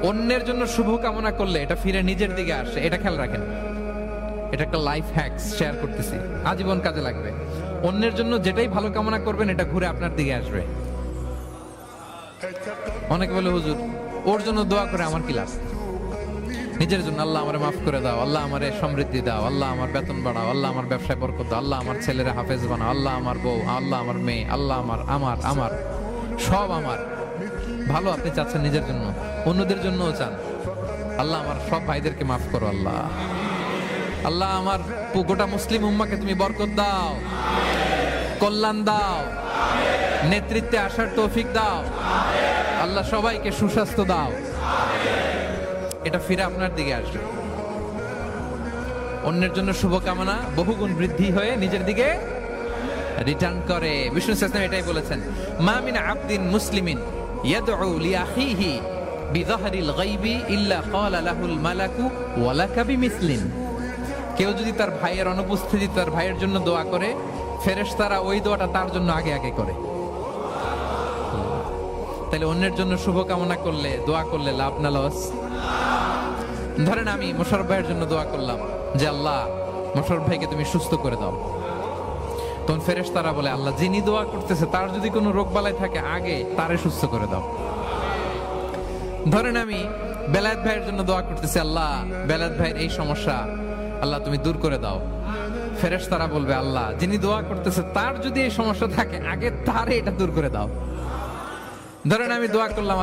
অন্যের জন্য শুভ কামনা করলে এটা ফিরে নিজের দিকে আসে, এটা খেয়াল রাখেন। এটা একটা লাইফ হ্যাকস শেয়ার করতেছি, আজীবন কাজে লাগবে। অন্যের জন্য যেটাই ভালো কামনা করবেন এটা ঘুরে আপনার দিকে আসবে। অনেকে বলে হুজুর ওর জন্য দোয়া করে আমার কি লাভ? নিজের জন্য আল্লাহ আমারে মাফ করে দাও, আল্লাহ আমারে সমৃদ্ধি দাও, আল্লাহ আমার বেতন বাড়াও, আল্লাহ আমার ব্যবসায় বরকত দাও, আল্লাহ আমার ছেলেরা হাফেজ বানাও, আল্লাহ আমার বউ, আল্লাহ আমার মেয়ে, আল্লাহ আমার আমার আমার সব আমার ভালো আপনি চাচ্ছেন নিজের জন্য, অন্যদের জন্যও চান। আল্লাহ আমার সব ভাইদেরকে মাফ করো, আল্লাহ আল্লাহ আমার গোটা মুসলিম উম্মাকে তুমি বরকত দাও, কল্যাণ দাও, নেতৃত্বে আসার তৌফিক দাও, আল্লাহ সবাইকে সুস্বাস্থ্য দাও। এটা ফিরে আপনার দিকে আসবে। অন্যের জন্য শুভকামনা বহুগুণ বৃদ্ধি হয়ে নিজের দিকে রিটার্ন করে। বিষ্ণু সাল্লাল্লাহু এটাই বলেছেন, মা মিন আবদিন মুসলিমিন ইয়াদউ লিআখিহি বিযাহরিল গায়বি ইল্লা ক্বালা লাহুল মালাকু ওয়া লাকা বিমিসলিন। কেউ যদি তার ভাইয়ের অনুপস্থিতি তার ভাইয়ের জন্য দোয়া করে, ফেরেশতারা ওই দোয়াটা তার জন্য আগে আগে করে। তাহলে অন্যের জন্য শুভকামনা করলে, দোয়া করলে লাভ না লস? ধরেন আমি মোশাররফ ভাইয়ের জন্য দোয়া করলাম যে আল্লাহ মোশাররফ ভাইকে তুমি সুস্থ করে দাও, তখন ফেরেশতারা বলে আল্লাহ যিনি দোয়া করতেছে তার যদি কোনো রোগ বালাই থাকে আগে তারে সুস্থ করে দাও। ধরেন আমি বেলায়েত ভাইয়ের জন্য দোয়া করতেছি, আল্লাহ বেলায়েত ভাইয়ের এই সমস্যা আল্লাহ তুমি দূর করে দাও, ফেরেশতারা বলবে আল্লাহ যিনি দোয়া করতেছে তার যদি এই সমস্যা থাকে আগে তারে এটা দূর করে দাও। ধরেন আমি দোয়া করলাম